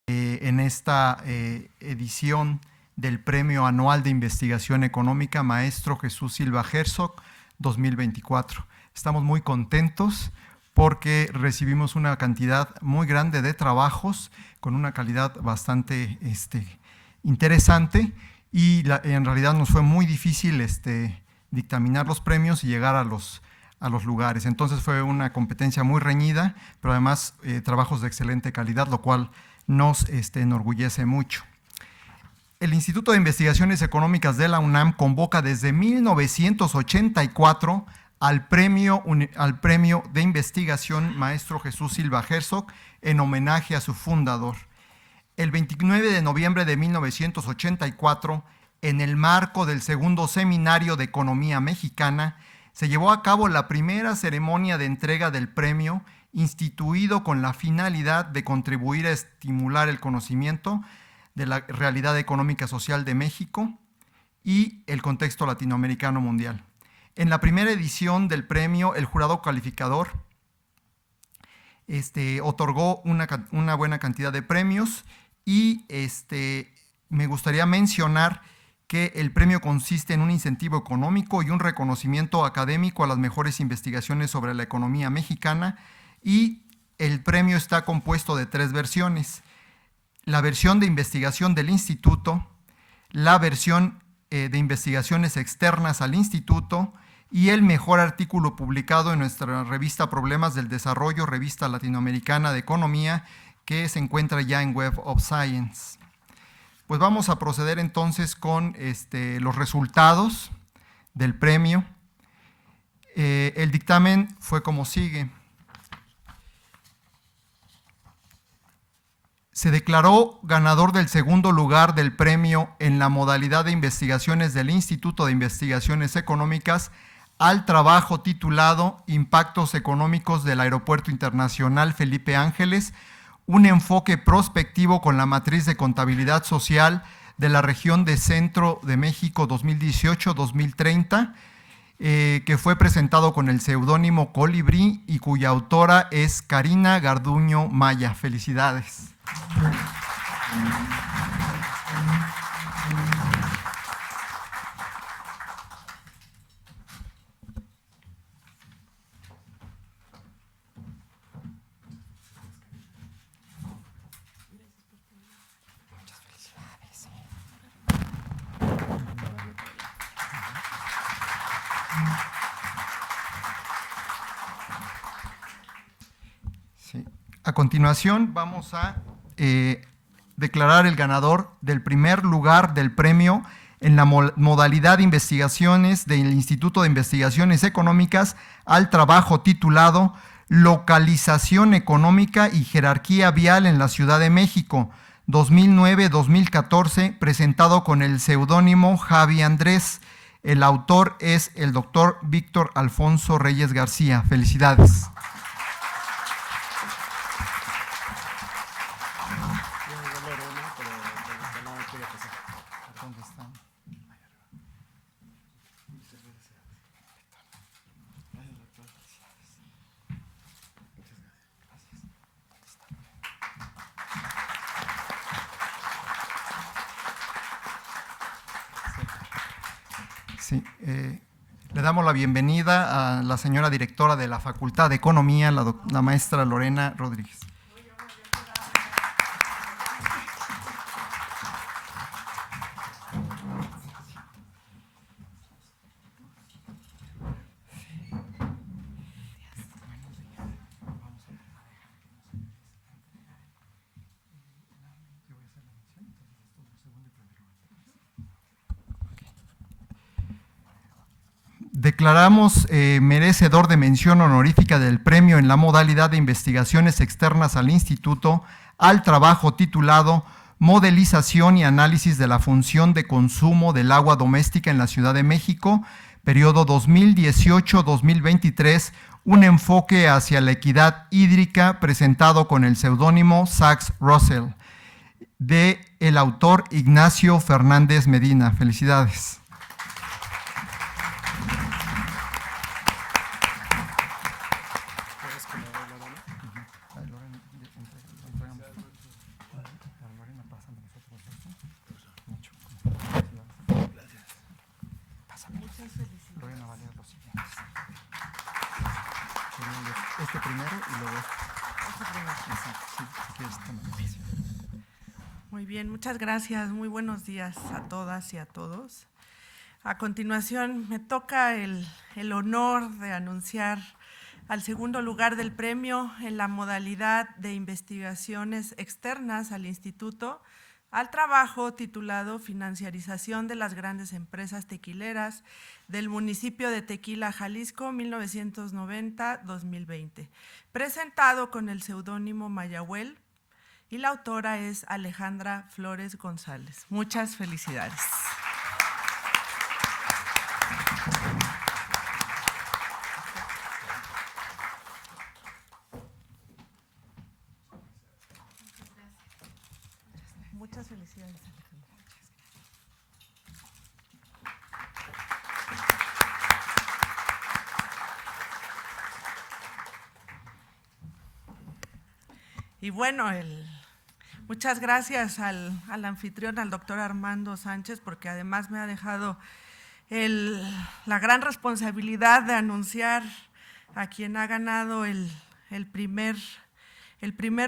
en esta edición del Premio Anual de Investigación Económica Maestro Jesús Silva Herzog 2024. Estamos muy contentos porque recibimos una cantidad muy grande de trabajos con una calidad bastante interesante y en realidad nos fue muy difícil dictaminar los premios y llegar a los lugares. Entonces fue una competencia muy reñida, pero además trabajos de excelente calidad, lo cual nos enorgullece mucho. El Instituto de Investigaciones Económicas de la UNAM convoca desde 1984 al premio de investigación Maestro Jesús Silva Herzog en homenaje a su fundador. El 29 de noviembre de 1984, en el marco del segundo Seminario de Economía Mexicana, se llevó a cabo la primera ceremonia de entrega del premio, instituido con la finalidad de contribuir a estimular el conocimiento de la realidad económica social de México y el contexto latinoamericano mundial. En la primera edición del premio, el jurado calificador otorgó una buena cantidad de premios y me gustaría mencionar que el premio consiste en un incentivo económico y un reconocimiento académico a las mejores investigaciones sobre la economía mexicana, y el premio está compuesto de 3 versiones: la versión de investigación del instituto, la versión de investigaciones externas al instituto y el mejor artículo publicado en nuestra revista Problemas del Desarrollo, revista latinoamericana de economía, que se encuentra ya en Web of Science. Pues vamos a proceder entonces con los resultados del premio. El dictamen fue como sigue. Se declaró ganador del segundo lugar del premio en la modalidad de investigaciones del Instituto de Investigaciones Económicas al trabajo titulado Impactos Económicos del Aeropuerto Internacional Felipe Ángeles, un enfoque prospectivo con la matriz de contabilidad social de la región de Centro de México 2018-2030, que fue presentado con el seudónimo Colibrí y cuya autora es Karina Garduño Maya. Felicidades. Sí. A continuación vamos a declarar el ganador del primer lugar del premio en la modalidad de investigaciones del Instituto de Investigaciones Económicas al trabajo titulado Localización Económica y Jerarquía Vial en la Ciudad de México, 2009-2014, presentado con el seudónimo Javi Andrés. El autor es el doctor Víctor Alfonso Reyes García. Felicidades. Sí, le damos la bienvenida a la señora directora de la Facultad de Economía, la maestra Lorena Rodríguez. Declaramos merecedor de mención honorífica del premio en la modalidad de investigaciones externas al Instituto al trabajo titulado Modelización y análisis de la función de consumo del agua doméstica en la Ciudad de México, periodo 2018-2023, un enfoque hacia la equidad hídrica, presentado con el seudónimo Sachs Russell, de el autor Ignacio Fernández Medina. Felicidades. este primero y luego este primero. Exacto, sí, si quieres tomar edificio. Muy bien, muchas gracias. Muy buenos días a todas y a todos. A continuación, me toca el honor de anunciar al segundo lugar del premio en la modalidad de investigaciones externas al Instituto, al trabajo titulado Financiarización de las grandes empresas tequileras del municipio de Tequila, Jalisco, 1990-2020, presentado con el seudónimo Mayahuel, y la autora es Alejandra Flores González. Muchas felicidades. Muchas felicidades, Alejandra. Y bueno, muchas gracias al anfitrión, al doctor Armando Sánchez, porque además me ha dejado la gran responsabilidad de anunciar a quien ha ganado el primer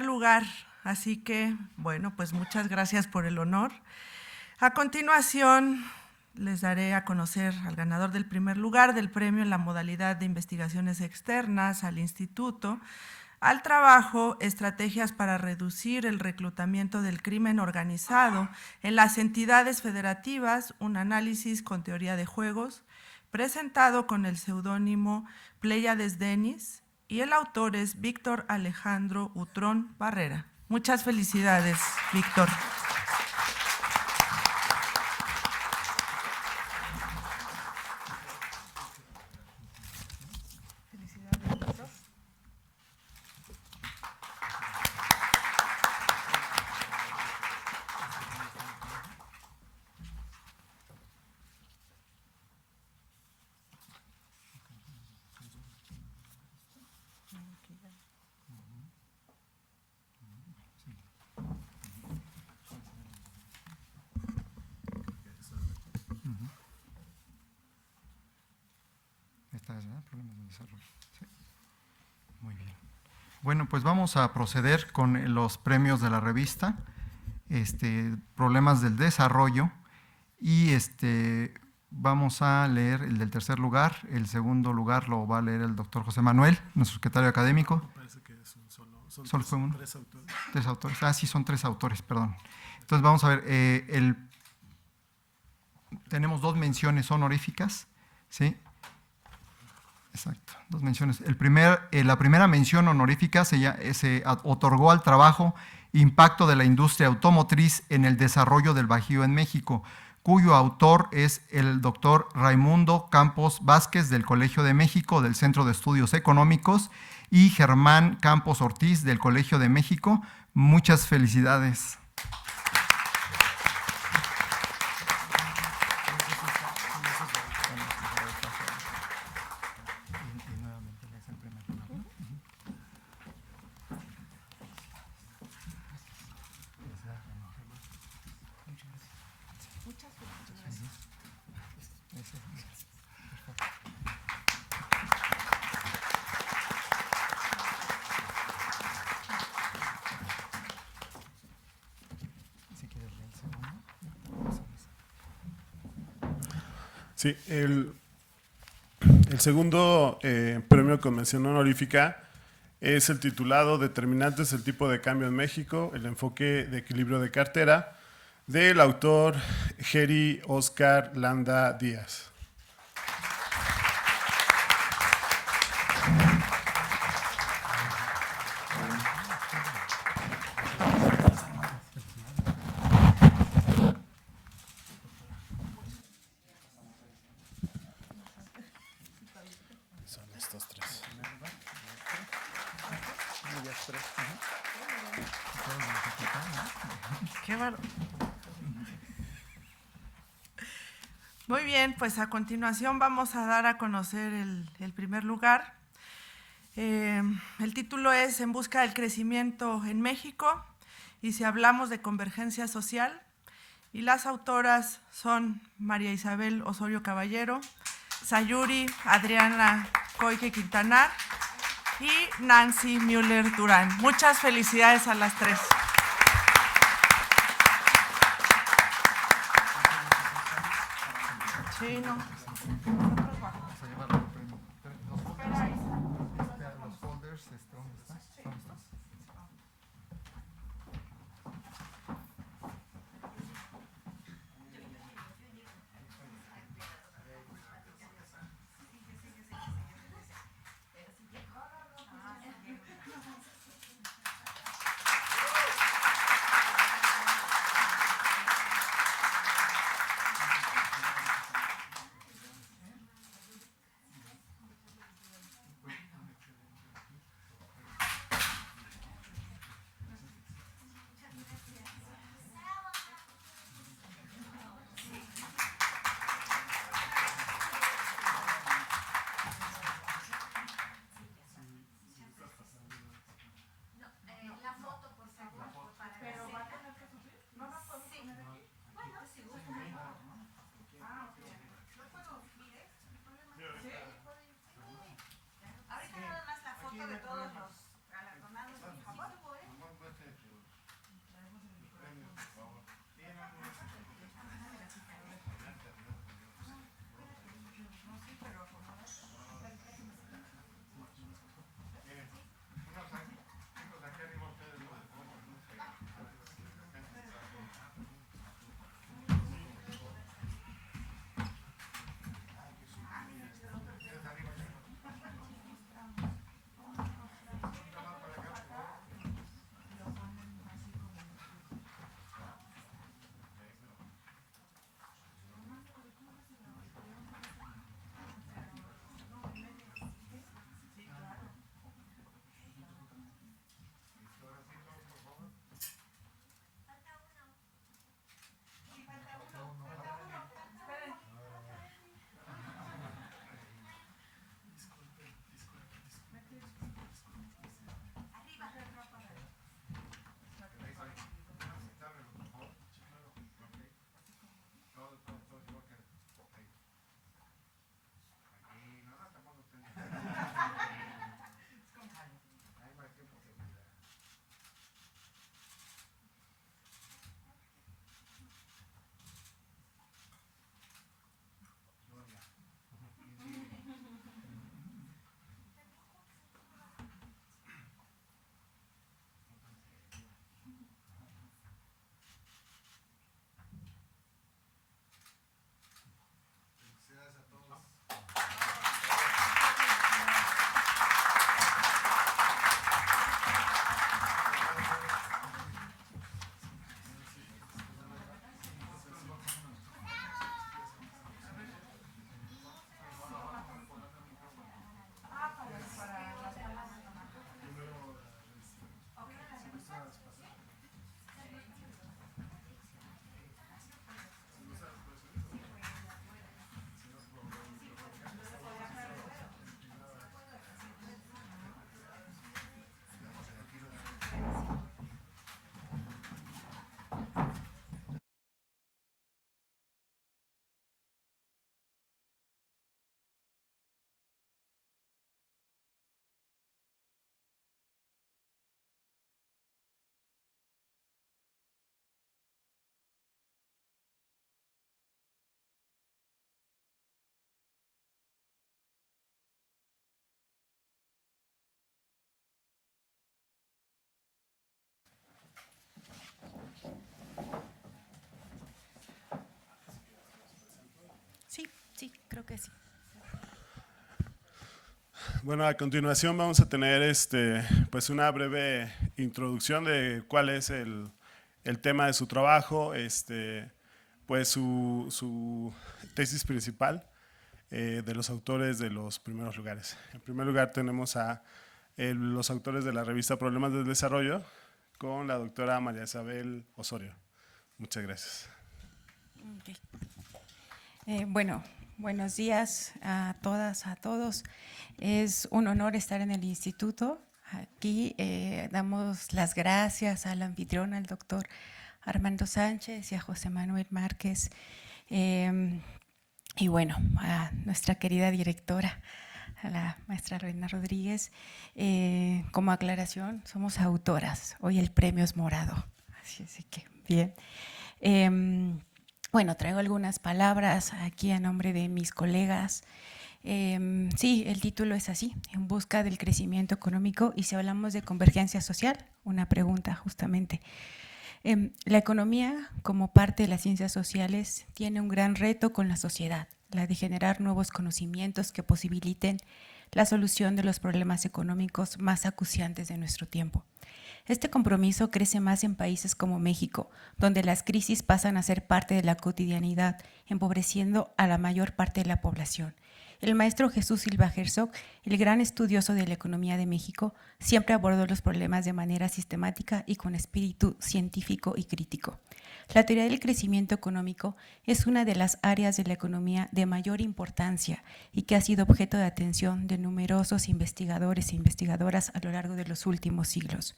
lugar. Así que, bueno, pues muchas gracias por el honor. A continuación, les daré a conocer al ganador del primer lugar del premio en la modalidad de investigaciones externas al Instituto, al trabajo, estrategias para reducir el reclutamiento del crimen organizado en las entidades federativas, un análisis con teoría de juegos, presentado con el seudónimo Pléyades Denis, y el autor es Víctor Alejandro Utrón Barrera. Muchas felicidades, Víctor. Felicidades, Víctor. Esta es, ¿verdad? Problemas de desarrollo. Sí. Muy bien. Bueno, pues vamos a proceder con los premios de la revista, problemas del desarrollo, y vamos a leer el del tercer lugar. El segundo lugar lo va a leer el doctor José Manuel, nuestro secretario académico. Me parece que es un solo Fue uno. Tres autores. Tres autores. Ah, sí, son tres autores, perdón. Entonces vamos a ver, tenemos dos menciones honoríficas, ¿sí? Exacto, dos menciones. La primera mención honorífica se otorgó al trabajo Impacto de la industria automotriz en el desarrollo del Bajío en México, cuyo autor es el doctor Raimundo Campos Vázquez del Colegio de México, del Centro de Estudios Económicos, y Germán Campos Ortiz del Colegio de México. Muchas felicidades. Sí, el segundo premio con mención honorífica es el titulado Determinantes del tipo de cambio en México, el enfoque de equilibrio de cartera, del autor Geri Oscar Landa Díaz. Son estos tres. Qué bárbaro. Muy bien, pues a continuación vamos a dar a conocer el primer lugar. El título es En busca del crecimiento en México, y si hablamos de convergencia social, y las autoras son María Isabel Osorio Caballero, Sayuri Adriana Coike Quintanar y Nancy Müller Durán. Muchas felicidades a las tres. Sí, no. Vamos a llevar el premio. Los folders, ¿dónde están? ¿Dónde están? Sí, creo que sí. Bueno, a continuación vamos a tener pues una breve introducción de cuál es el tema de su trabajo, pues su tesis principal de los autores de los primeros lugares. En primer lugar tenemos a los autores de la revista Problemas del Desarrollo con la doctora María Isabel Osorio. Muchas gracias. Okay. Bueno, buenos días a todas, a todos. Es un honor estar en el instituto. Aquí damos las gracias al anfitrión, al doctor Armando Sánchez y a José Manuel Márquez. Y bueno, a nuestra querida directora, a la maestra Reina Rodríguez. Como aclaración, somos autoras. Hoy el premio es morado. Así que, bien. Bueno, traigo algunas palabras aquí a nombre de mis colegas. Sí, el título es así, En busca del crecimiento económico, y si hablamos de convergencia social, una pregunta justamente. La economía, como parte de las ciencias sociales, tiene un gran reto con la sociedad, la de generar nuevos conocimientos que posibiliten la solución de los problemas económicos más acuciantes de nuestro tiempo. Este compromiso crece más en países como México, donde las crisis pasan a ser parte de la cotidianidad, empobreciendo a la mayor parte de la población. El maestro Jesús Silva Herzog, el gran estudioso de la economía de México, siempre abordó los problemas de manera sistemática y con espíritu científico y crítico. La teoría del crecimiento económico es una de las áreas de la economía de mayor importancia y que ha sido objeto de atención de numerosos investigadores e investigadoras a lo largo de los últimos siglos.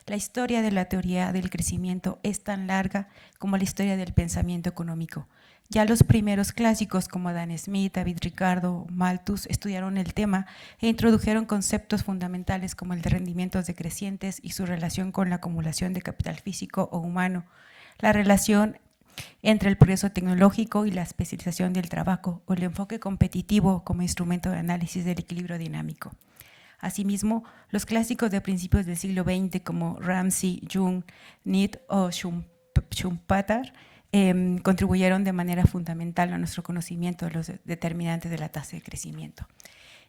La historia de la teoría del crecimiento es tan larga como la historia del pensamiento económico. Ya los primeros clásicos como Adam Smith, David Ricardo, Malthus estudiaron el tema e introdujeron conceptos fundamentales como el de rendimientos decrecientes y su relación con la acumulación de capital físico o humano, la relación entre el progreso tecnológico y la especialización del trabajo o el enfoque competitivo como instrumento de análisis del equilibrio dinámico. Asimismo, los clásicos de principios del siglo XX como Ramsey, Jung, Need o Schumpeter contribuyeron de manera fundamental a nuestro conocimiento de los determinantes de la tasa de crecimiento.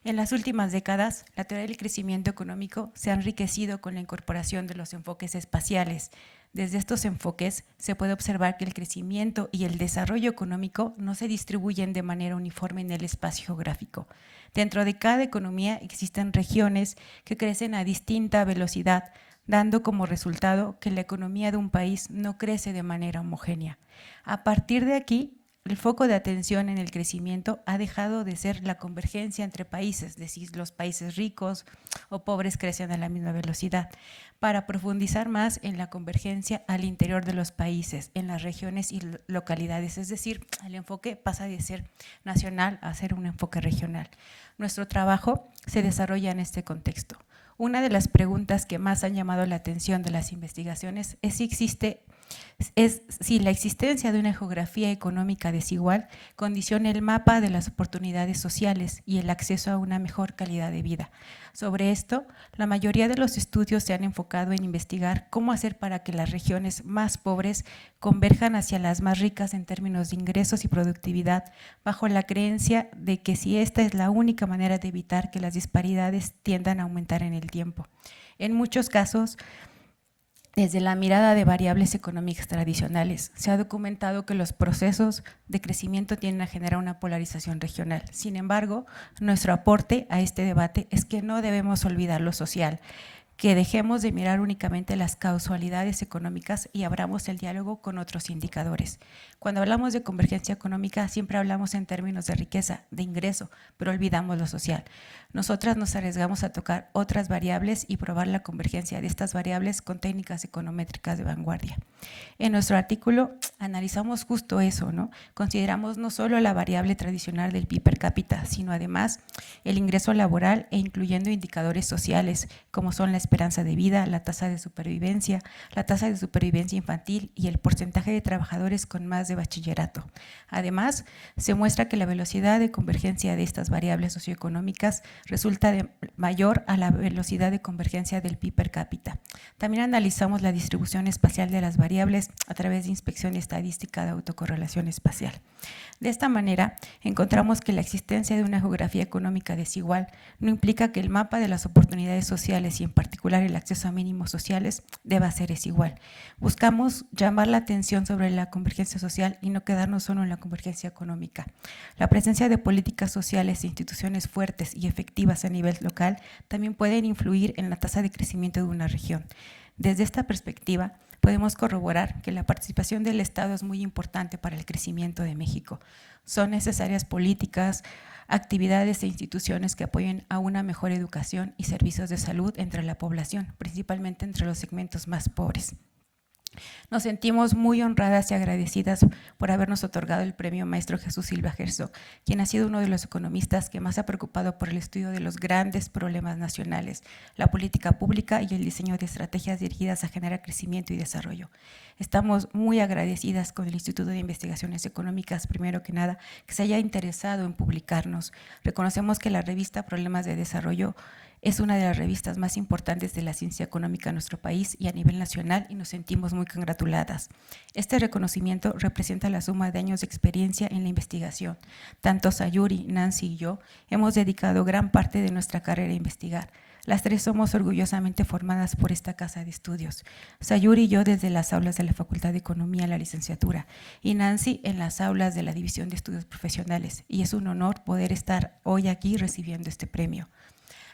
En las últimas décadas, la teoría del crecimiento económico se ha enriquecido con la incorporación de los enfoques espaciales. Desde estos enfoques se puede observar que el crecimiento y el desarrollo económico no se distribuyen de manera uniforme en el espacio geográfico. Dentro de cada economía existen regiones que crecen a distinta velocidad, dando como resultado que la economía de un país no crece de manera homogénea. A partir de aquí, el foco de atención en el crecimiento ha dejado de ser la convergencia entre países, es decir, los países ricos o pobres crecen a la misma velocidad, para profundizar más en la convergencia al interior de los países, en las regiones y localidades, es decir, el enfoque pasa de ser nacional a ser un enfoque regional. Nuestro trabajo se desarrolla en este contexto. Una de las preguntas que más han llamado la atención de las investigaciones es si la existencia de una geografía económica desigual condiciona el mapa de las oportunidades sociales y el acceso a una mejor calidad de vida. Sobre esto, la mayoría de los estudios se han enfocado en investigar cómo hacer para que las regiones más pobres converjan hacia las más ricas en términos de ingresos y productividad, bajo la creencia de que si esta es la única manera de evitar que las disparidades tiendan a aumentar en el tiempo. En muchos casos, desde la mirada de variables económicas tradicionales, se ha documentado que los procesos de crecimiento tienden a generar una polarización regional. Sin embargo, nuestro aporte a este debate es que no debemos olvidar lo social, que dejemos de mirar únicamente las causalidades económicas y abramos el diálogo con otros indicadores. Cuando hablamos de convergencia económica, siempre hablamos en términos de riqueza, de ingreso, pero olvidamos lo social. Nosotras nos arriesgamos a tocar otras variables y probar la convergencia de estas variables con técnicas econométricas de vanguardia. En nuestro artículo analizamos justo eso, ¿no? Consideramos no solo la variable tradicional del PIB per cápita, sino además el ingreso laboral e incluyendo indicadores sociales como son la esperanza de vida, la tasa de supervivencia infantil y el porcentaje de trabajadores con más de bachillerato. Además, se muestra que la velocidad de convergencia de estas variables socioeconómicas resulta mayor a la velocidad de convergencia del PIB per cápita. También analizamos la distribución espacial de las variables a través de inspección y estadística de autocorrelación espacial. De esta manera, encontramos que la existencia de una geografía económica desigual no implica que el mapa de las oportunidades sociales y en particular el acceso a mínimos sociales deba ser desigual. Buscamos llamar la atención sobre la convergencia social y no quedarnos solo en la convergencia económica. La presencia de políticas sociales e instituciones fuertes y efectivas a nivel local también pueden influir en la tasa de crecimiento de una región. Desde esta perspectiva, podemos corroborar que la participación del Estado es muy importante para el crecimiento de México. Son necesarias políticas, actividades e instituciones que apoyen a una mejor educación y servicios de salud entre la población, principalmente entre los segmentos más pobres. Nos sentimos muy honradas y agradecidas por habernos otorgado el premio Maestro Jesús Silva Herzog, quien ha sido uno de los economistas que más se ha preocupado por el estudio de los grandes problemas nacionales, la política pública y el diseño de estrategias dirigidas a generar crecimiento y desarrollo. Estamos muy agradecidas con el Instituto de Investigaciones Económicas, primero que nada, que se haya interesado en publicarnos. Reconocemos que la revista Problemas de Desarrollo es una de las revistas más importantes de la ciencia económica en nuestro país y a nivel nacional, y nos sentimos muy congratuladas. Este reconocimiento representa la suma de años de experiencia en la investigación. Tanto Sayuri, Nancy y yo hemos dedicado gran parte de nuestra carrera a investigar. Las tres somos orgullosamente formadas por esta casa de estudios. Sayuri y yo desde las aulas de la Facultad de Economía en la licenciatura, y Nancy en las aulas de la División de Estudios Profesionales, y es un honor poder estar hoy aquí recibiendo este premio.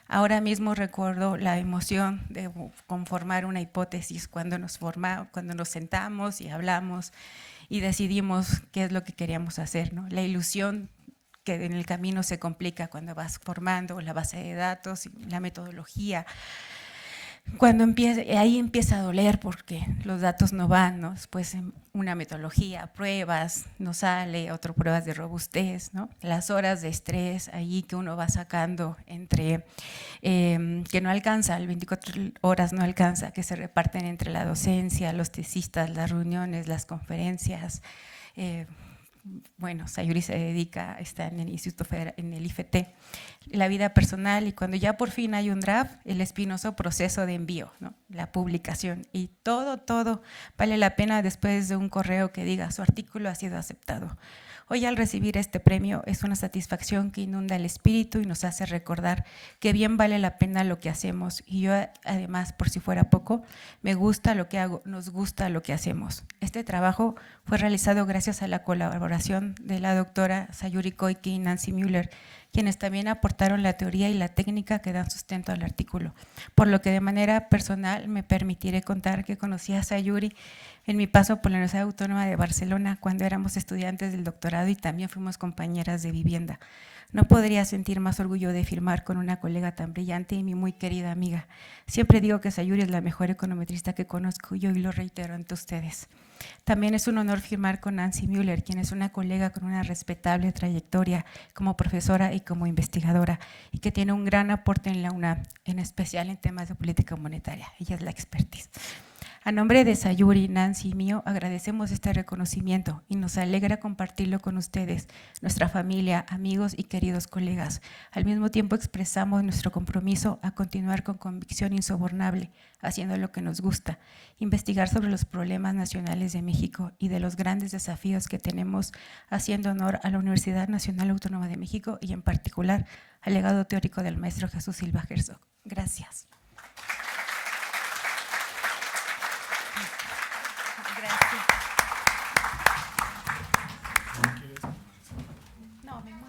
Ahora mismo recuerdo la emoción de conformar una hipótesis cuando nos sentamos y hablamos y decidimos qué es lo que queríamos hacer, ¿no? La ilusión que en el camino se complica cuando vas formando la base de datos, la metodología. Cuando ahí empieza a doler porque los datos no van, ¿no? Después una metodología, pruebas, no sale, otras pruebas de robustez, ¿no? Las horas de estrés ahí que uno va sacando entre que no alcanza, el 24 horas no alcanza, que se reparten entre la docencia, los tesistas, las reuniones, las conferencias. Bueno, Sayuri se dedica, está en el Instituto Federal, en el IFT, la vida personal, y cuando ya por fin hay un draft, el espinoso proceso de envío, ¿no? La publicación, y todo vale la pena después de un correo que diga su artículo ha sido aceptado. Hoy al recibir este premio es una satisfacción que inunda el espíritu y nos hace recordar que bien vale la pena lo que hacemos, y yo además, por si fuera poco, me gusta lo que hago, nos gusta lo que hacemos. Este trabajo fue realizado gracias a la colaboración de la doctora Sayuri Koike y Nancy Müller, quienes también aportaron la teoría y la técnica que dan sustento al artículo, por lo que de manera personal me permitiré contar que conocí a Sayuri en mi paso por la Universidad Autónoma de Barcelona cuando éramos estudiantes del doctorado y también fuimos compañeras de vivienda. No podría sentir más orgullo de firmar con una colega tan brillante y mi muy querida amiga. Siempre digo que Sayuri es la mejor econometrista que conozco y hoy lo reitero ante ustedes. También es un honor firmar con Nancy Müller, quien es una colega con una respetable trayectoria como profesora y como investigadora, y que tiene un gran aporte en la UNAM, en especial en temas de política monetaria. Ella es la expertise. A nombre de Sayuri, Nancy y mío, agradecemos este reconocimiento y nos alegra compartirlo con ustedes, nuestra familia, amigos y queridos colegas. Al mismo tiempo expresamos nuestro compromiso a continuar con convicción insobornable, haciendo lo que nos gusta, investigar sobre los problemas nacionales de México y de los grandes desafíos que tenemos, haciendo honor a la Universidad Nacional Autónoma de México y en particular al legado teórico del maestro Jesús Silva Herzog. Gracias. Gracias. No, me muevo.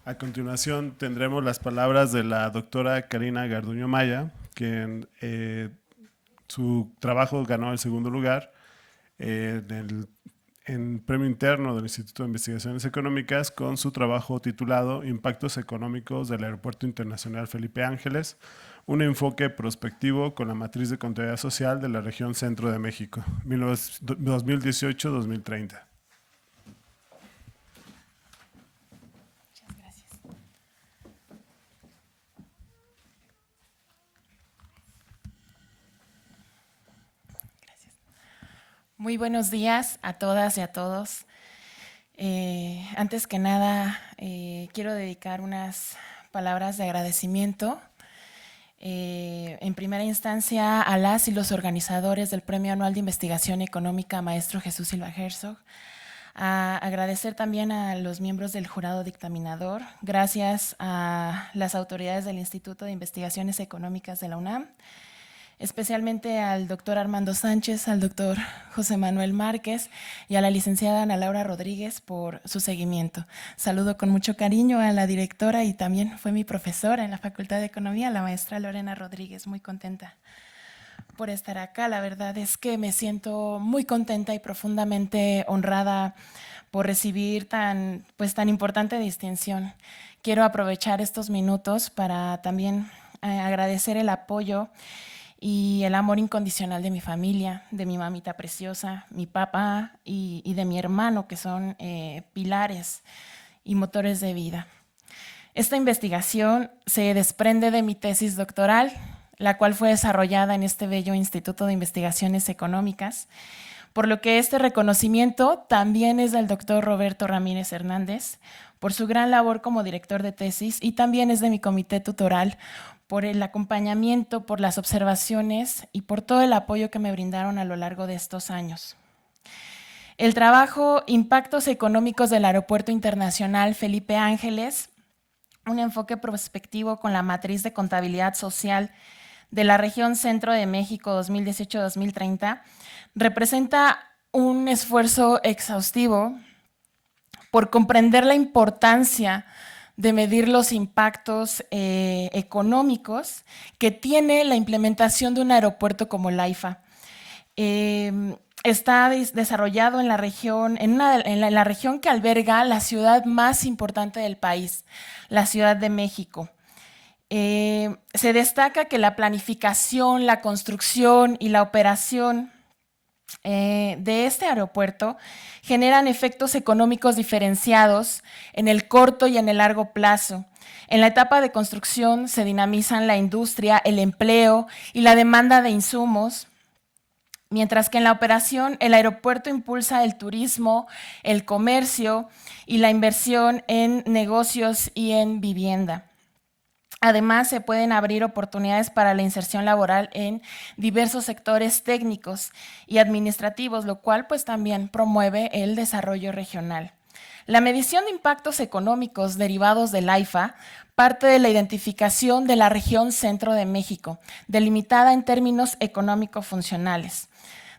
A continuación tendremos las palabras de la doctora Karina Garduño Maya, quien su trabajo ganó el segundo lugar en premio interno del Instituto de Investigaciones Económicas con su trabajo titulado Impactos económicos del Aeropuerto Internacional Felipe Ángeles, un enfoque prospectivo con la matriz de contabilidad social de la región centro de México, 2018-2030. Muy buenos días a todas y a todos. Antes que nada, quiero dedicar unas palabras de agradecimiento. En primera instancia, a las y los organizadores del Premio Anual de Investigación Económica Maestro Jesús Silva Herzog. A agradecer también a los miembros del jurado dictaminador. Gracias a las autoridades del Instituto de Investigaciones Económicas de la UNAM. Especialmente al doctor Armando Sánchez, al doctor José Manuel Márquez y a la licenciada Ana Laura Rodríguez por su seguimiento. Saludo con mucho cariño a la directora y también fue mi profesora en la Facultad de Economía, la maestra Lorena Rodríguez, muy contenta por estar acá. La verdad es que me siento muy contenta y profundamente honrada por recibir tan importante distinción. Quiero aprovechar estos minutos para también agradecer el apoyo y el amor incondicional de mi familia, de mi mamita preciosa, mi papá y de mi hermano, que son pilares y motores de vida. Esta investigación se desprende de mi tesis doctoral, la cual fue desarrollada en este bello Instituto de Investigaciones Económicas, por lo que este reconocimiento también es del doctor Roberto Ramírez Hernández, por su gran labor como director de tesis, y también es de mi comité tutoral, por el acompañamiento, por las observaciones y por todo el apoyo que me brindaron a lo largo de estos años. El trabajo Impactos Económicos del Aeropuerto Internacional Felipe Ángeles, un enfoque prospectivo con la matriz de contabilidad social de la región Centro de México 2018-2030, representa un esfuerzo exhaustivo por comprender la importancia de medir los impactos económicos que tiene la implementación de un aeropuerto como el AIFA. Está desarrollado en la región, en la región que alberga la ciudad más importante del país, la Ciudad de México. Se destaca que la planificación, la construcción y la operación de este aeropuerto generan efectos económicos diferenciados en el corto y en el largo plazo. En la etapa de construcción se dinamizan la industria, el empleo y la demanda de insumos, mientras que en la operación el aeropuerto impulsa el turismo, el comercio y la inversión en negocios y en vivienda. Además, se pueden abrir oportunidades para la inserción laboral en diversos sectores técnicos y administrativos, lo cual pues también promueve el desarrollo regional. La medición de impactos económicos derivados del AIFA parte de la identificación de la región Centro de México, delimitada en términos económico-funcionales.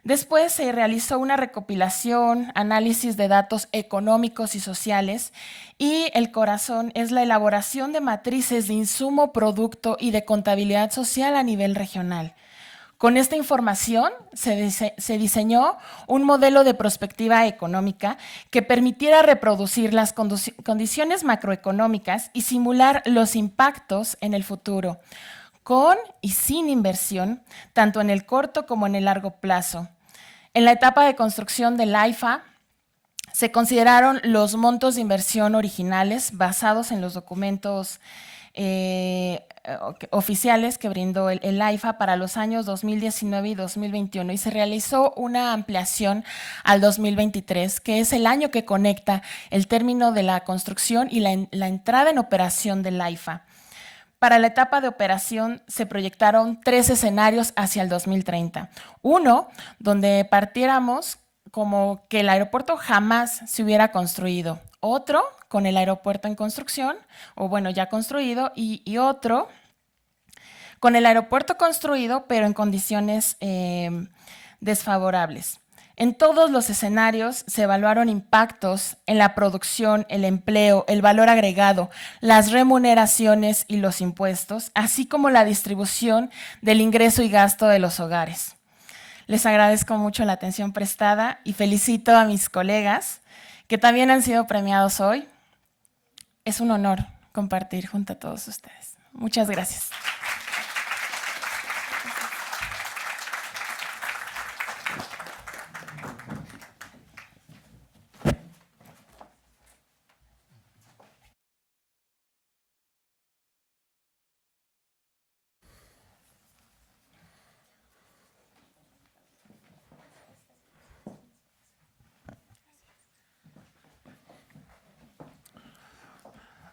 Después se realizó una recopilación, análisis de datos económicos y sociales, y el corazón es la elaboración de matrices de insumo, producto y de contabilidad social a nivel regional. Con esta información se diseñó un modelo de prospectiva económica que permitiera reproducir las condiciones macroeconómicas y simular los impactos en el futuro, con y sin inversión, tanto en el corto como en el largo plazo. En la etapa de construcción del AIFA, se consideraron los montos de inversión originales basados en los documentos oficiales que brindó el AIFA para los años 2019 y 2021, y se realizó una ampliación al 2023, que es el año que conecta el término de la construcción y la entrada en operación del AIFA. Para la etapa de operación se proyectaron 3 escenarios hacia el 2030. Uno, donde partiéramos como que el aeropuerto jamás se hubiera construido. Otro, con el aeropuerto en construcción, o bueno, ya construido, y otro, con el aeropuerto construido, pero en condiciones desfavorables. En todos los escenarios se evaluaron impactos en la producción, el empleo, el valor agregado, las remuneraciones y los impuestos, así como la distribución del ingreso y gasto de los hogares. Les agradezco mucho la atención prestada y felicito a mis colegas que también han sido premiados hoy. Es un honor compartir junto a todos ustedes. Muchas gracias.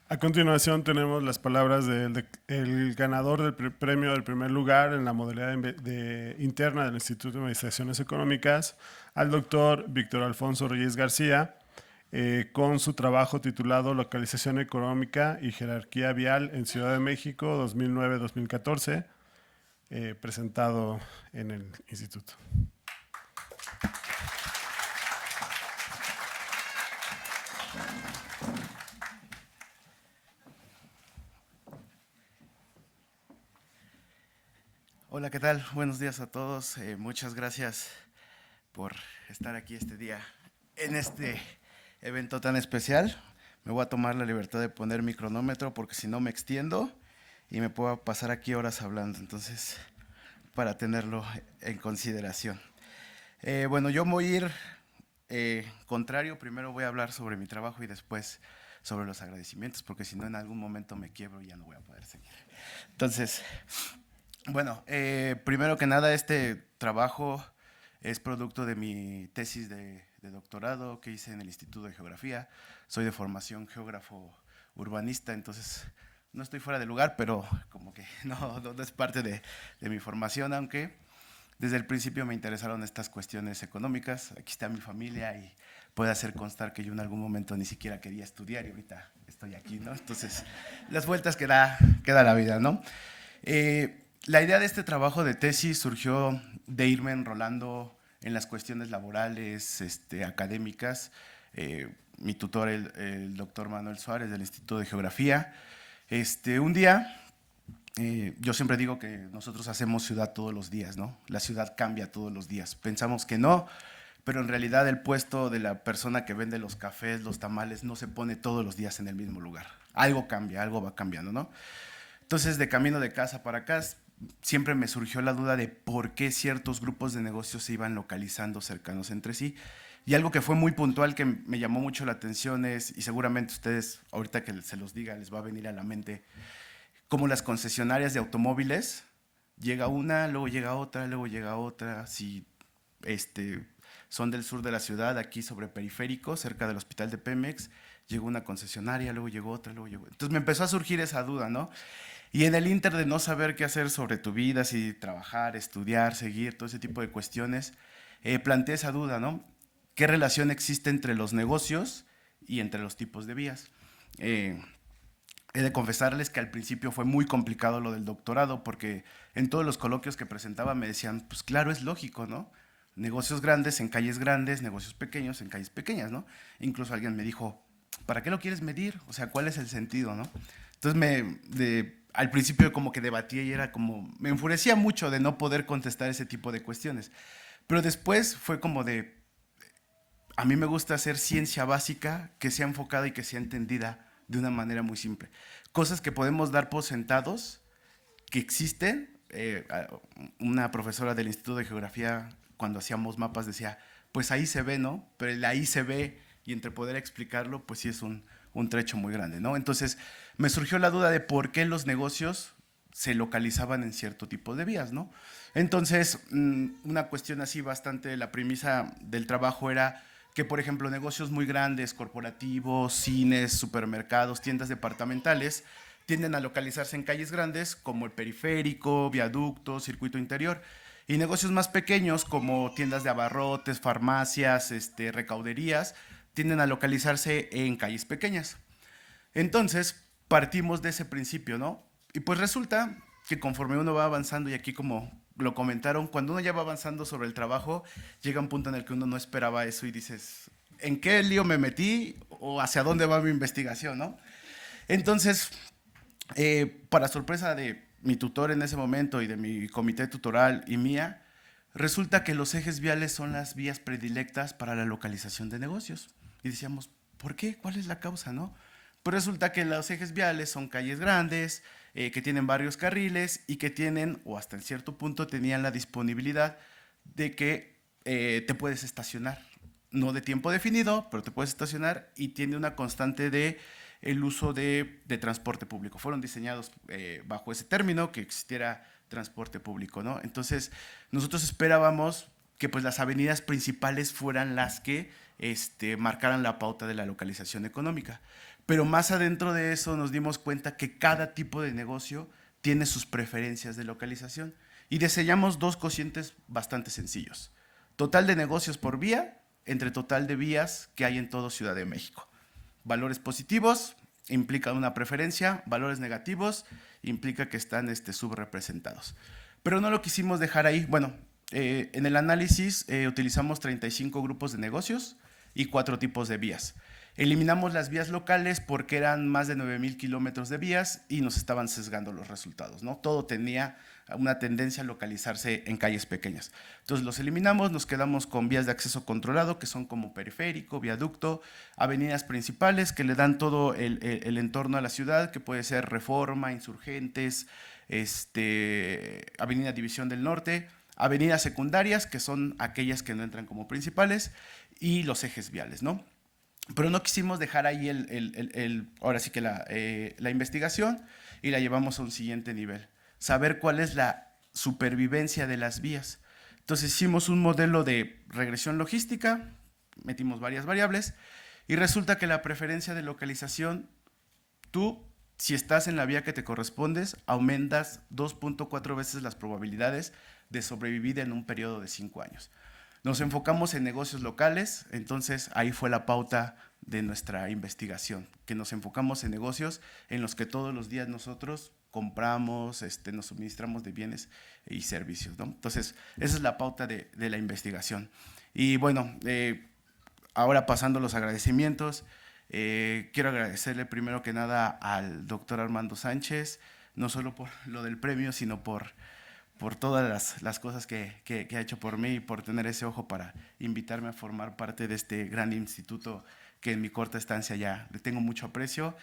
A continuación tenemos las palabras del ganador del premio del primer lugar en la modalidad interna del Instituto de Investigaciones Económicas, al doctor Víctor Alfonso Reyes García, con su trabajo titulado Localización Económica y Jerarquía Vial en Ciudad de México 2009-2014, presentado en el instituto. Hola Hola, ¿qué tal? Buenos días a todos. Muchas gracias por estar aquí este día en este evento tan especial. Me voy a tomar la libertad de poner mi cronómetro porque si no me extiendo y me puedo pasar aquí horas hablando, entonces para tenerlo en consideración. Bueno, yo voy a ir contrario, primero voy a hablar sobre mi trabajo y después sobre los agradecimientos, porque si no en algún momento me quiebro y ya no voy a poder seguir. Entonces, bueno, primero que nada, este trabajo es producto de mi tesis de doctorado que hice en el Instituto de Geografía. Soy de formación geógrafo urbanista, entonces no estoy fuera de lugar, pero como que no es parte de mi formación, aunque desde el principio me interesaron estas cuestiones económicas. Aquí está mi familia y puede hacer constar que yo en algún momento ni siquiera quería estudiar y ahorita estoy aquí, ¿no? Entonces, las vueltas que da la vida, ¿no? La idea de este trabajo de tesis surgió de irme enrolando en las cuestiones laborales, académicas. Mi tutor, el doctor Manuel Suárez del Instituto de Geografía. Un día, yo siempre digo que nosotros hacemos ciudad todos los días, ¿no? La ciudad cambia todos los días. Pensamos que no, pero en realidad el puesto de la persona que vende los cafés, los tamales, no se pone todos los días en el mismo lugar. Algo cambia, algo va cambiando, ¿no? Entonces, de camino de casa para acá, siempre me surgió la duda de por qué ciertos grupos de negocios se iban localizando cercanos entre sí. Y algo que fue muy puntual que me llamó mucho la atención es, y seguramente ustedes, ahorita que se los diga, les va a venir a la mente, como las concesionarias de automóviles, llega una, luego llega otra, luego llega otra. Si son del sur de la ciudad, aquí sobre Periférico, cerca del hospital de Pemex, llegó una concesionaria, luego llegó otra, luego llegó. Entonces me empezó a surgir esa duda, ¿no? Y en el inter de no saber qué hacer sobre tu vida, si trabajar, estudiar, seguir, todo ese tipo de cuestiones, planteé esa duda, ¿no? ¿Qué relación existe entre los negocios y entre los tipos de vías? He de confesarles que al principio fue muy complicado lo del doctorado, porque en todos los coloquios que presentaba me decían, pues claro, es lógico, ¿no? Negocios grandes en calles grandes, negocios pequeños en calles pequeñas, ¿no? Incluso alguien me dijo, ¿para qué lo quieres medir? O sea, ¿cuál es el sentido, no? Entonces al principio como que debatía y era como, me enfurecía mucho de no poder contestar ese tipo de cuestiones. Pero después fue como de, a mí me gusta hacer ciencia básica que sea enfocada y que sea entendida de una manera muy simple. Cosas que podemos dar por sentados, que existen. Una profesora del Instituto de Geografía, cuando hacíamos mapas, decía, pues ahí se ve, ¿no? Pero el ahí se ve y entre poder explicarlo, pues sí es un trecho muy grande, ¿no? Entonces me surgió la duda de por qué los negocios se localizaban en cierto tipo de vías, ¿no? Entonces, una cuestión así bastante, la premisa del trabajo era que, por ejemplo, negocios muy grandes, corporativos, cines, supermercados, tiendas departamentales, tienden a localizarse en calles grandes como el Periférico, Viaducto, Circuito Interior, y negocios más pequeños como tiendas de abarrotes, farmacias, recauderías, tienden a localizarse en calles pequeñas. Entonces, partimos de ese principio, ¿no? Y pues resulta que conforme uno va avanzando, y aquí como lo comentaron, cuando uno ya va avanzando sobre el trabajo, llega un punto en el que uno no esperaba eso y dices, ¿en qué lío me metí o hacia dónde va mi investigación, no? Entonces, para sorpresa de mi tutor en ese momento y de mi comité tutoral y mía, resulta que los ejes viales son las vías predilectas para la localización de negocios. Y decíamos, ¿por qué? ¿Cuál es la causa, no? Pues resulta que los ejes viales son calles grandes, que tienen varios carriles y que tienen, o hasta en cierto punto tenían la disponibilidad de que te puedes estacionar. No de tiempo definido, pero te puedes estacionar y tiene una constante de el uso de transporte público. Fueron diseñados bajo ese término, que existiera transporte público, ¿no? Entonces, nosotros esperábamos que pues, las avenidas principales fueran las que marcaran la pauta de la localización económica. Pero más adentro de eso nos dimos cuenta que cada tipo de negocio tiene sus preferencias de localización y diseñamos dos cocientes bastante sencillos. Total de negocios por vía entre total de vías que hay en toda Ciudad de México. Valores positivos implican una preferencia, valores negativos implica que están subrepresentados. Pero no lo quisimos dejar ahí. Bueno, en el análisis utilizamos 35 grupos de negocios y 4 tipos de vías. Eliminamos las vías locales porque eran más de 9,000 kilómetros de vías y nos estaban sesgando los resultados, ¿no? Todo tenía una tendencia a localizarse en calles pequeñas. Entonces los eliminamos, nos quedamos con vías de acceso controlado, que son como periférico, viaducto, avenidas principales que le dan todo el entorno a la ciudad, que puede ser Reforma, Insurgentes, Avenida División del Norte, avenidas secundarias, que son aquellas que no entran como principales, y los ejes viales, ¿no? Pero no quisimos dejar ahí ahora sí que la investigación, y la llevamos a un siguiente nivel. Saber cuál es la supervivencia de las vías. Entonces hicimos un modelo de regresión logística, metimos varias variables, y resulta que la preferencia de localización, tú, si estás en la vía que te correspondes, aumentas 2.4 veces las probabilidades de sobrevivir en un periodo de 5 años. Nos enfocamos en negocios locales, entonces ahí fue la pauta de nuestra investigación, que nos enfocamos en negocios en los que todos los días nosotros compramos, nos suministramos de bienes y servicios, ¿no? Entonces, esa es la pauta de la investigación. Y bueno, ahora pasando a los agradecimientos, quiero agradecerle primero que nada al doctor Armando Sánchez, no solo por lo del premio, sino por todas las cosas que ha hecho por mí y por tener ese ojo para invitarme a formar parte de este gran instituto que en mi corta estancia ya le tengo mucho aprecio.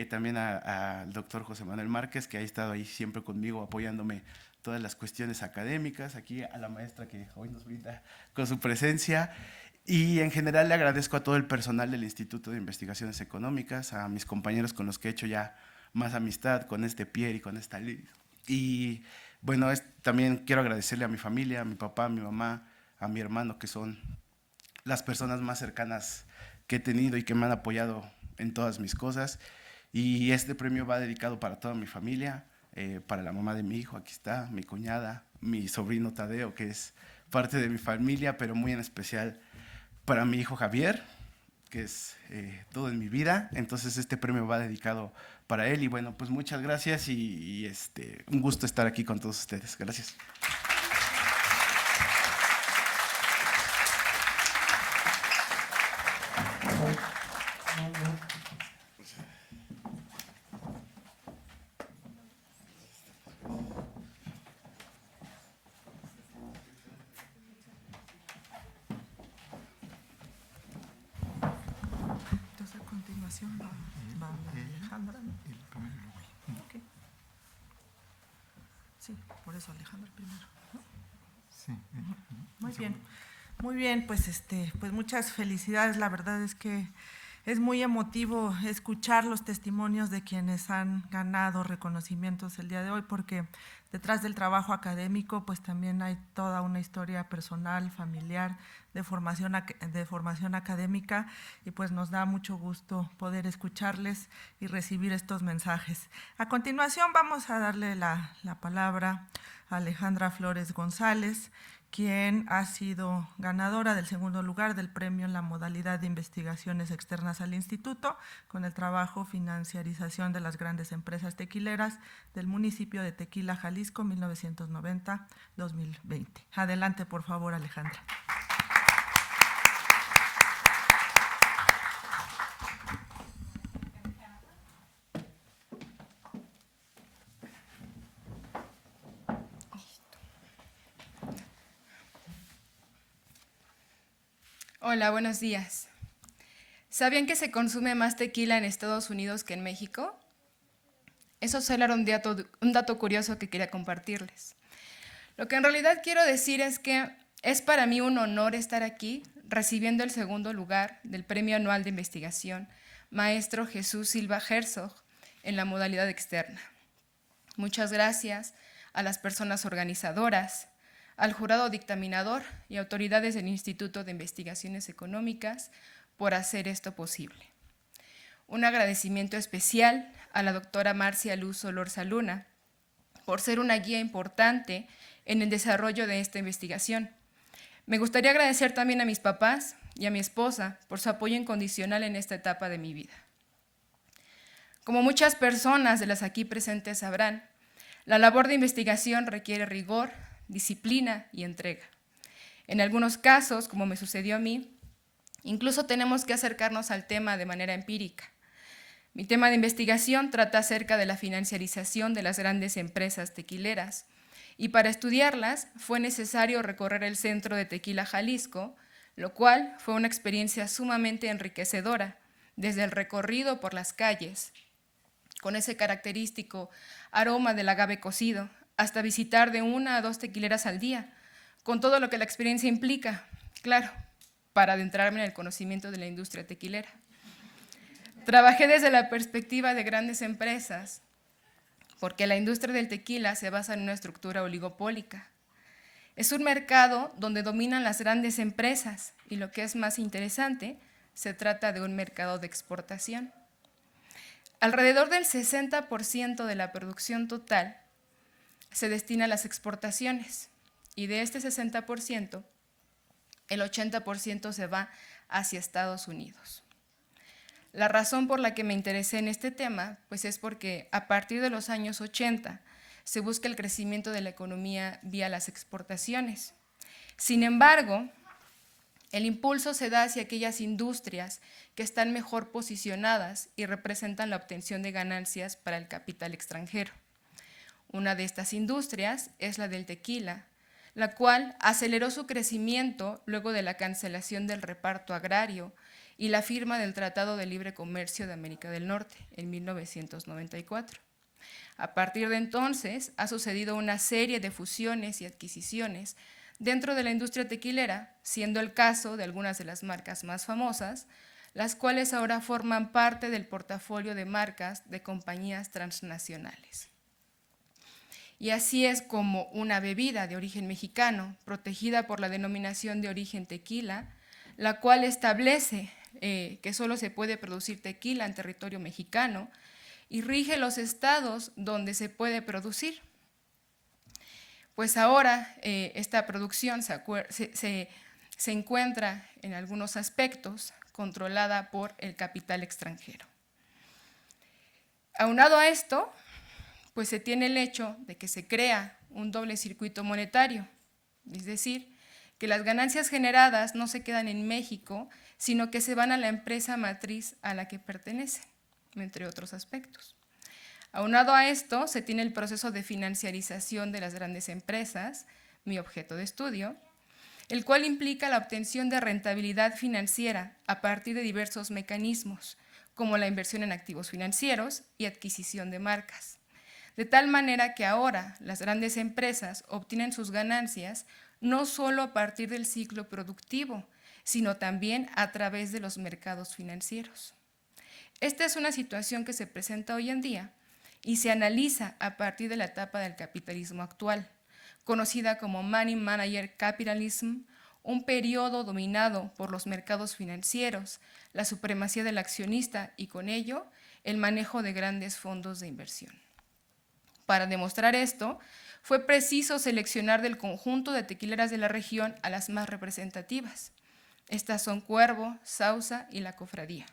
También al doctor José Manuel Márquez, que ha estado ahí siempre conmigo apoyándome todas las cuestiones académicas, aquí a la maestra que hoy nos brinda con su presencia. Y en general le agradezco a todo el personal del Instituto de Investigaciones Económicas, a mis compañeros con los que he hecho ya más amistad, con Pierre y con Liz. Y bueno, también quiero agradecerle a mi familia, a mi papá, a mi mamá, a mi hermano, que son las personas más cercanas que he tenido y que me han apoyado en todas mis cosas. Y este premio va dedicado para toda mi familia, para la mamá de mi hijo, aquí está, mi cuñada, mi sobrino Tadeo, que es parte de mi familia, pero muy en especial para mi hijo Javier, que es todo en mi vida. Entonces este premio va dedicado para él. Y bueno, pues muchas gracias y un gusto estar aquí con todos ustedes. Gracias. Entonces, a continuación va Alejandra, ¿no? Ok. Sí, por eso Alejandra primero, ¿no? Sí. Muy bien, pues pues muchas felicidades. La verdad es que es muy emotivo escuchar los testimonios de quienes han ganado reconocimientos el día de hoy, porque detrás del trabajo académico pues también hay toda una historia personal, familiar, de formación académica, y pues nos da mucho gusto poder escucharles y recibir estos mensajes. A continuación vamos a darle la palabra a Alejandra Flores González, quien ha sido ganadora del segundo lugar del premio en la modalidad de investigaciones externas al instituto, con el trabajo Financiarización de las grandes empresas tequileras del municipio de Tequila, Jalisco, 1990-2020. Adelante, por favor, Alejandra. Hola, buenos días. ¿Sabían que se consume más tequila en Estados Unidos que en México? Eso solo era un dato curioso que quería compartirles. Lo que en realidad quiero decir es que es para mí un honor estar aquí recibiendo el segundo lugar del Premio Anual de Investigación Maestro Jesús Silva Herzog en la modalidad externa. Muchas gracias a las personas organizadoras, al jurado dictaminador y autoridades del Instituto de Investigaciones Económicas por hacer esto posible. Un agradecimiento especial a la doctora Marcia Luz Solorza Luna por ser una guía importante en el desarrollo de esta investigación. Me gustaría agradecer también a mis papás y a mi esposa por su apoyo incondicional en esta etapa de mi vida. Como muchas personas de las aquí presentes sabrán, la labor de investigación requiere rigor, disciplina y entrega. En algunos casos, como me sucedió a mí, incluso tenemos que acercarnos al tema de manera empírica. Mi tema de investigación trata acerca de la financiarización de las grandes empresas tequileras y para estudiarlas fue necesario recorrer el centro de Tequila, Jalisco, lo cual fue una experiencia sumamente enriquecedora, desde el recorrido por las calles, con ese característico aroma del agave cocido, hasta visitar de 1 a 2 tequileras al día, con todo lo que la experiencia implica, claro, para adentrarme en el conocimiento de la industria tequilera. Trabajé desde la perspectiva de grandes empresas, porque la industria del tequila se basa en una estructura oligopólica. Es un mercado donde dominan las grandes empresas y, lo que es más interesante, se trata de un mercado de exportación. Alrededor del 60% de la producción total se destina a las exportaciones y de este 60%, el 80% se va hacia Estados Unidos. La razón por la que me interesé en este tema, pues es porque a partir de los años 80 se busca el crecimiento de la economía vía las exportaciones. Sin embargo, el impulso se da hacia aquellas industrias que están mejor posicionadas y representan la obtención de ganancias para el capital extranjero. Una de estas industrias es la del tequila, la cual aceleró su crecimiento luego de la cancelación del reparto agrario y la firma del Tratado de Libre Comercio de América del Norte en 1994. A partir de entonces ha sucedido una serie de fusiones y adquisiciones dentro de la industria tequilera, siendo el caso de algunas de las marcas más famosas, las cuales ahora forman parte del portafolio de marcas de compañías transnacionales. Y así es como una bebida de origen mexicano, protegida por la denominación de origen tequila, la cual establece que solo se puede producir tequila en territorio mexicano y rige los estados donde se puede producir. Pues ahora esta producción se encuentra en algunos aspectos controlada por el capital extranjero. Aunado a esto, pues se tiene el hecho de que se crea un doble circuito monetario, es decir, que las ganancias generadas no se quedan en México, sino que se van a la empresa matriz a la que pertenecen, entre otros aspectos. Aunado a esto, se tiene el proceso de financiarización de las grandes empresas, mi objeto de estudio, el cual implica la obtención de rentabilidad financiera a partir de diversos mecanismos, como la inversión en activos financieros y adquisición de marcas. De tal manera que ahora las grandes empresas obtienen sus ganancias no solo a partir del ciclo productivo, sino también a través de los mercados financieros. Esta es una situación que se presenta hoy en día y se analiza a partir de la etapa del capitalismo actual, conocida como Money Manager Capitalism, un periodo dominado por los mercados financieros, la supremacía del accionista y con ello el manejo de grandes fondos de inversión. Para demostrar esto, fue preciso seleccionar del conjunto de tequileras de la región a las más representativas. Estas son Cuervo, Sauza y La Cofradía.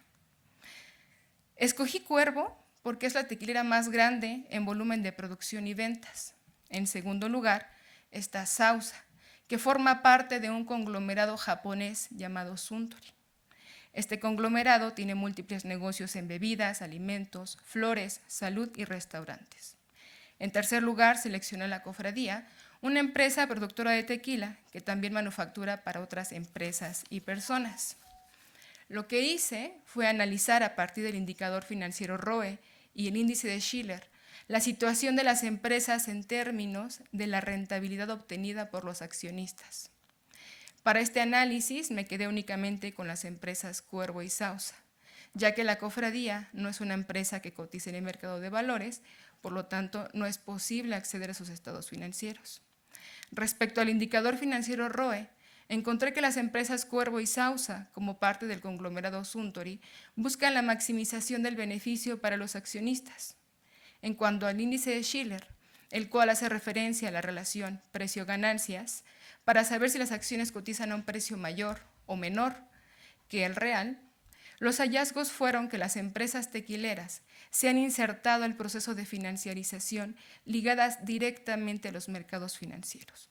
Escogí Cuervo porque es la tequilera más grande en volumen de producción y ventas. En segundo lugar está Sauza, que forma parte de un conglomerado japonés llamado Suntory. Este conglomerado tiene múltiples negocios en bebidas, alimentos, flores, salud y restaurantes. En tercer lugar, seleccioné La Cofradía, una empresa productora de tequila que también manufactura para otras empresas y personas. Lo que hice fue analizar a partir del indicador financiero ROE y el índice de Schiller la situación de las empresas en términos de la rentabilidad obtenida por los accionistas. Para este análisis me quedé únicamente con las empresas Cuervo y Sauza, ya que La Cofradía no es una empresa que cotice en el mercado de valores, por lo tanto no es posible acceder a sus estados financieros. Respecto al indicador financiero ROE, encontré que las empresas Cuervo y Sauza, como parte del conglomerado Suntory, buscan la maximización del beneficio para los accionistas. En cuanto al índice de Schiller, el cual hace referencia a la relación precio-ganancias, para saber si las acciones cotizan a un precio mayor o menor que el real, los hallazgos fueron que las empresas tequileras se han insertado al proceso de financiarización ligadas directamente a los mercados financieros.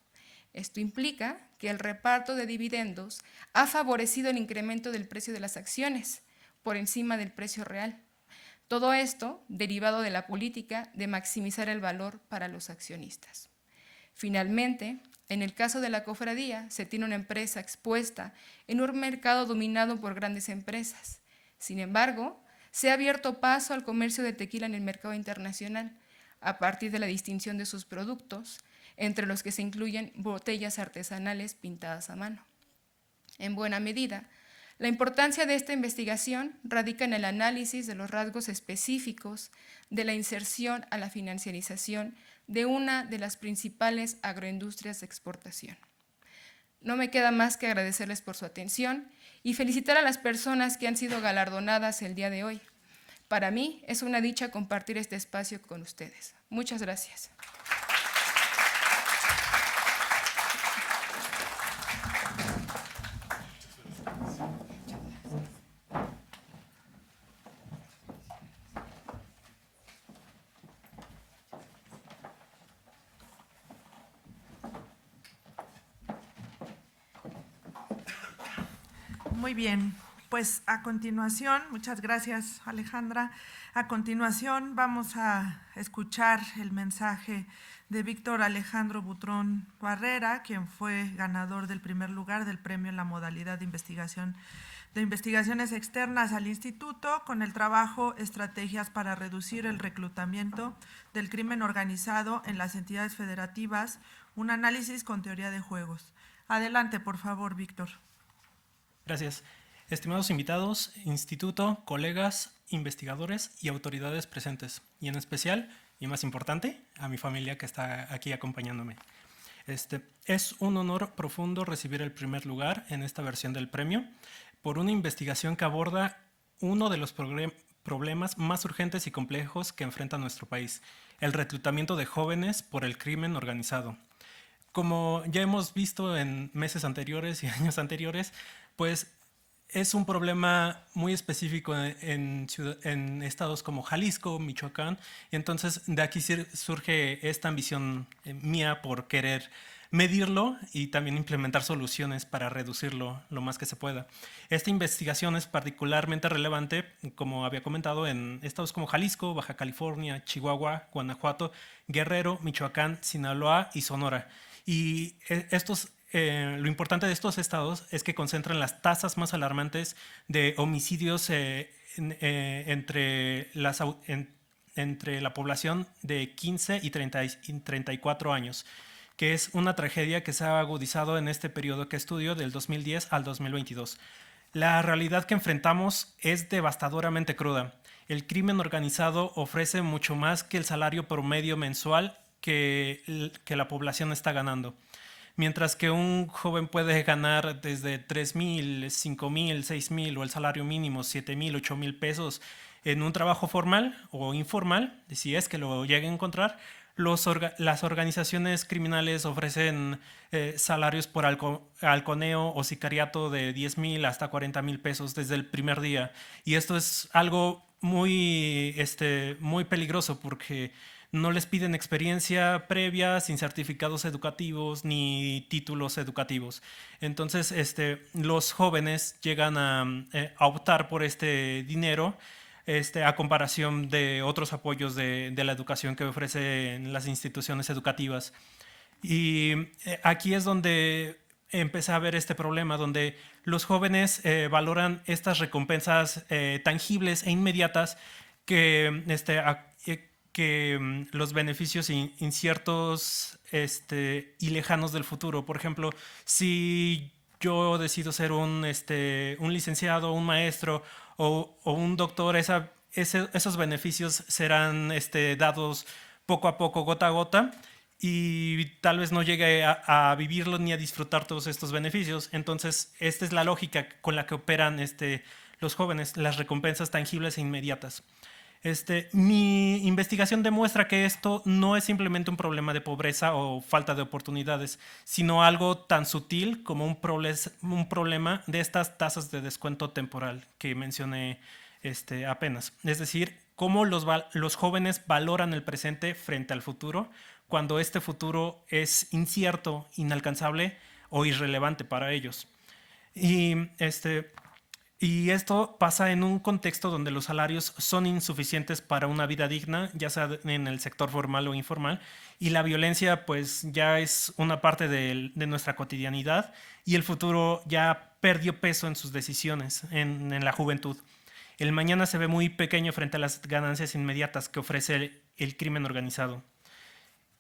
Esto implica que el reparto de dividendos ha favorecido el incremento del precio de las acciones por encima del precio real. Todo esto derivado de la política de maximizar el valor para los accionistas. Finalmente, en el caso de la cofradía, se tiene una empresa expuesta en un mercado dominado por grandes empresas. Sin embargo, se ha abierto paso al comercio de tequila en el mercado internacional a partir de la distinción de sus productos, entre los que se incluyen botellas artesanales pintadas a mano. En buena medida, la importancia de esta investigación radica en el análisis de los rasgos específicos de la inserción a la financiarización de una de las principales agroindustrias de exportación. No me queda más que agradecerles por su atención y felicitar a las personas que han sido galardonadas el día de hoy. Para mí es una dicha compartir este espacio con ustedes. Muchas gracias. Muy bien, pues a continuación, muchas gracias Alejandra, a continuación vamos a escuchar el mensaje de Víctor Alejandro Butrón Barrera, quien fue ganador del primer lugar del premio en la modalidad de investigaciones externas al instituto con el trabajo Estrategias para reducir el reclutamiento del crimen organizado en las entidades federativas, un análisis con teoría de juegos. Adelante, por favor, Víctor. Gracias. Estimados invitados, instituto, colegas, investigadores y autoridades presentes, y en especial, y más importante, a mi familia que está aquí acompañándome. Es un honor profundo recibir el primer lugar en esta versión del premio por una investigación que aborda uno de los problemas más urgentes y complejos que enfrenta nuestro país, el reclutamiento de jóvenes por el crimen organizado. Como ya hemos visto en meses anteriores y años anteriores, pues es un problema muy específico en estados como Jalisco, Michoacán, y entonces de aquí surge esta ambición mía por querer medirlo y también implementar soluciones para reducirlo lo más que se pueda. Esta investigación es particularmente relevante, como había comentado, en estados como Jalisco, Baja California, Chihuahua, Guanajuato, Guerrero, Michoacán, Sinaloa y Sonora. Y lo importante de estos estados es que concentran las tasas más alarmantes de homicidios entre la población de 15 y 34 años, que es una tragedia que se ha agudizado en este periodo que estudio del 2010 al 2022. La realidad que enfrentamos es devastadoramente cruda. El crimen organizado ofrece mucho más que el salario promedio mensual que la población está ganando. Mientras que un joven puede ganar desde 3,000, 5,000, 6,000 o el salario mínimo 7,000, 8,000 pesos en un trabajo formal o informal, si es que lo llegue a encontrar, las organizaciones criminales ofrecen salarios por halconeo o sicariato de 10,000 hasta 40,000 pesos desde el primer día. Y esto es algo muy peligroso porque no les piden experiencia previa, sin certificados educativos ni títulos educativos. Entonces, los jóvenes llegan a optar por este dinero a comparación de otros apoyos de la educación que ofrecen las instituciones educativas. Y aquí es donde empecé a ver este problema, donde los jóvenes valoran estas recompensas tangibles e inmediatas que los beneficios inciertos y lejanos del futuro. Por ejemplo, si yo decido ser un licenciado, un maestro o un doctor, esos beneficios serán dados poco a poco, gota a gota, y tal vez no llegue a vivirlo ni a disfrutar todos estos beneficios. Entonces, esta es la lógica con la que operan los jóvenes, las recompensas tangibles e inmediatas. Mi investigación demuestra que esto no es simplemente un problema de pobreza o falta de oportunidades, sino algo tan sutil como un problema de estas tasas de descuento temporal que mencioné apenas. Es decir, cómo los jóvenes valoran el presente frente al futuro cuando este futuro es incierto, inalcanzable o irrelevante para ellos. Y Y esto pasa en un contexto donde los salarios son insuficientes para una vida digna, ya sea en el sector formal o informal, y la violencia pues ya es una parte de nuestra cotidianidad y el futuro ya perdió peso en sus decisiones en la juventud. El mañana se ve muy pequeño frente a las ganancias inmediatas que ofrece el crimen organizado.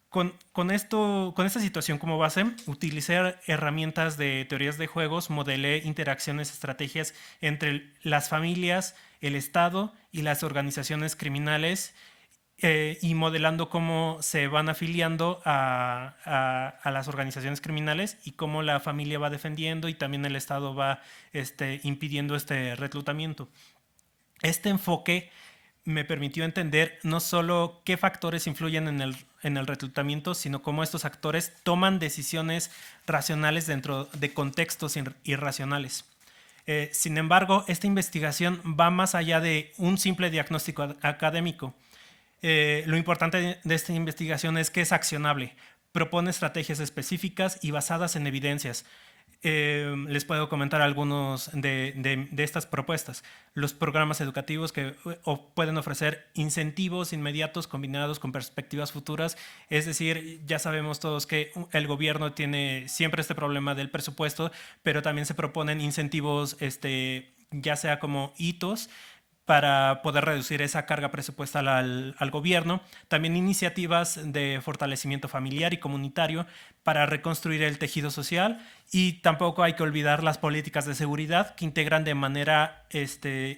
Con esta situación como base, utilicé herramientas de teorías de juegos, modelé interacciones, estrategias entre las familias, el Estado y las organizaciones criminales, y modelando cómo se van afiliando a las organizaciones criminales y cómo la familia va defendiendo y también el Estado va impidiendo este reclutamiento. Este enfoque me permitió entender no solo qué factores influyen en el reclutamiento, sino cómo estos actores toman decisiones racionales dentro de contextos irracionales. Sin embargo, esta investigación va más allá de un simple diagnóstico académico. Lo importante de esta investigación es que es accionable, propone estrategias específicas y basadas en evidencias. Les puedo comentar algunos de estas propuestas. Los programas educativos que pueden ofrecer incentivos inmediatos combinados con perspectivas futuras. Es decir, ya sabemos todos que el gobierno tiene siempre este problema del presupuesto, pero también se proponen incentivos, ya sea como hitos, para poder reducir esa carga presupuestal al gobierno. También iniciativas de fortalecimiento familiar y comunitario para reconstruir el tejido social, y tampoco hay que olvidar las políticas de seguridad que integran de manera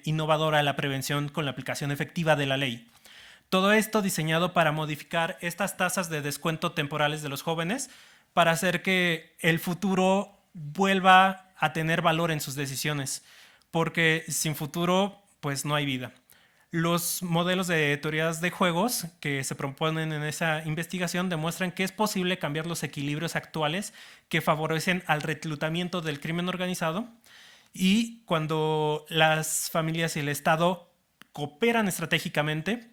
innovadora la prevención con la aplicación efectiva de la ley. Todo esto diseñado para modificar estas tasas de descuento temporales de los jóvenes para hacer que el futuro vuelva a tener valor en sus decisiones, porque sin futuro pues no hay vida. Los modelos de teorías de juegos que se proponen en esa investigación demuestran que es posible cambiar los equilibrios actuales que favorecen al reclutamiento del crimen organizado, y cuando las familias y el Estado cooperan estratégicamente,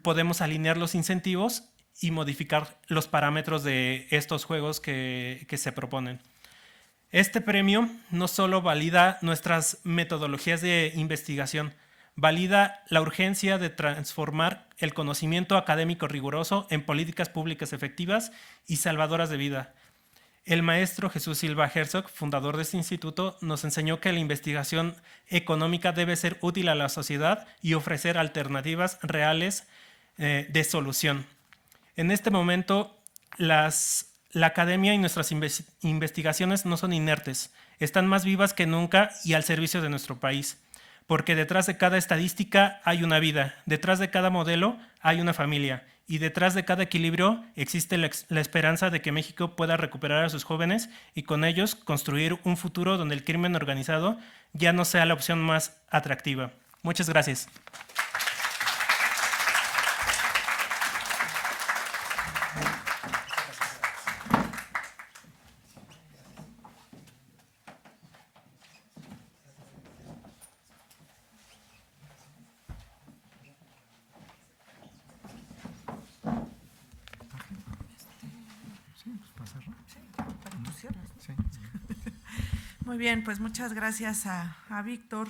podemos alinear los incentivos y modificar los parámetros de estos juegos que se proponen. Este premio no solo valida nuestras metodologías de investigación, valida la urgencia de transformar el conocimiento académico riguroso en políticas públicas efectivas y salvadoras de vida. El maestro Jesús Silva Herzog, fundador de este instituto, nos enseñó que la investigación económica debe ser útil a la sociedad y ofrecer alternativas reales de solución. En este momento, la academia y nuestras investigaciones no son inertes, están más vivas que nunca y al servicio de nuestro país. Porque detrás de cada estadística hay una vida, detrás de cada modelo hay una familia, y detrás de cada equilibrio existe la esperanza de que México pueda recuperar a sus jóvenes y con ellos construir un futuro donde el crimen organizado ya no sea la opción más atractiva. Muchas gracias. Muy bien, pues muchas gracias a Víctor.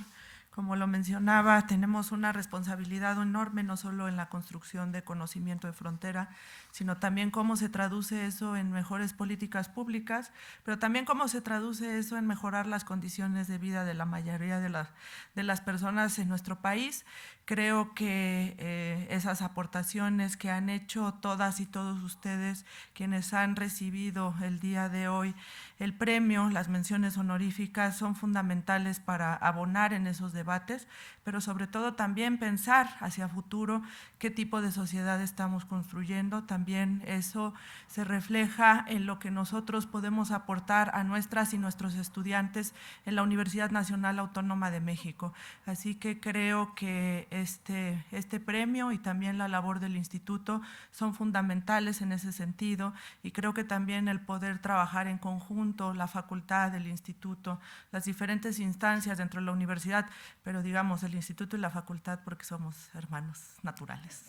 Como lo mencionaba, tenemos una responsabilidad enorme, no solo en la construcción de conocimiento de frontera, sino también cómo se traduce eso en mejores políticas públicas, pero también cómo se traduce eso en mejorar las condiciones de vida de la mayoría de las personas en nuestro país. Creo que esas aportaciones que han hecho todas y todos ustedes, quienes han recibido el día de hoy el premio, las menciones honoríficas, son fundamentales para abonar en esos debates, pero sobre todo también pensar hacia futuro qué tipo de sociedad estamos construyendo. También eso se refleja en lo que nosotros podemos aportar a nuestras y nuestros estudiantes en la Universidad Nacional Autónoma de México. Así que creo que este premio y también la labor del instituto son fundamentales en ese sentido, y creo que también el poder trabajar en conjunto, la facultad, el instituto, las diferentes instancias dentro de la universidad, pero digamos el instituto y la facultad porque somos hermanos naturales.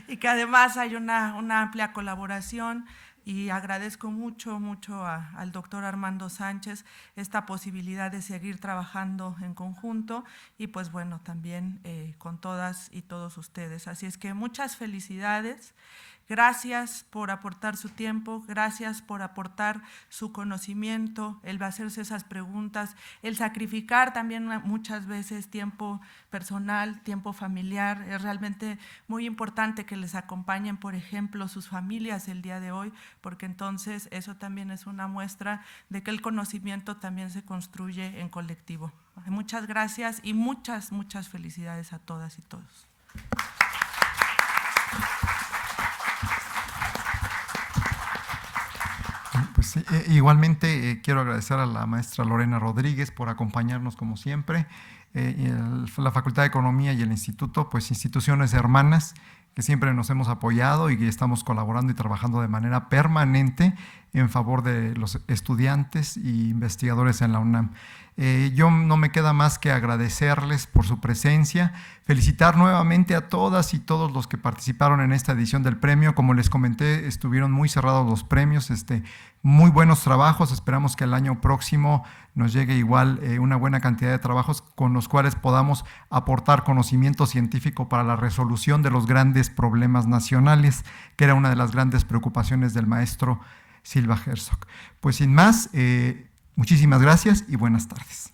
Y que además hay una amplia colaboración y agradezco mucho al doctor Armando Sánchez esta posibilidad de seguir trabajando en conjunto y pues bueno, también con todas y todos ustedes. Así es que muchas felicidades. Gracias por aportar su tiempo, gracias por aportar su conocimiento, el hacerse esas preguntas, el sacrificar también muchas veces tiempo personal, tiempo familiar. Es realmente muy importante que les acompañen, por ejemplo, sus familias el día de hoy, porque entonces eso también es una muestra de que el conocimiento también se construye en colectivo. Muchas gracias y muchas felicidades a todas y todos. Pues sí, igualmente quiero agradecer a la maestra Lorena Rodríguez por acompañarnos como siempre, la Facultad de Economía y el Instituto, pues instituciones hermanas que siempre nos hemos apoyado y que estamos colaborando y trabajando de manera permanente en favor de los estudiantes e investigadores en la UNAM. Yo no me queda más que agradecerles por su presencia, felicitar nuevamente a todas y todos los que participaron en esta edición del premio. Como les comenté, estuvieron muy cerrados los premios, muy buenos trabajos. Esperamos que el año próximo nos llegue igual una buena cantidad de trabajos con los cuales podamos aportar conocimiento científico para la resolución de los grandes problemas nacionales, que era una de las grandes preocupaciones del maestro Silva Herzog. Pues sin más, muchísimas gracias y buenas tardes.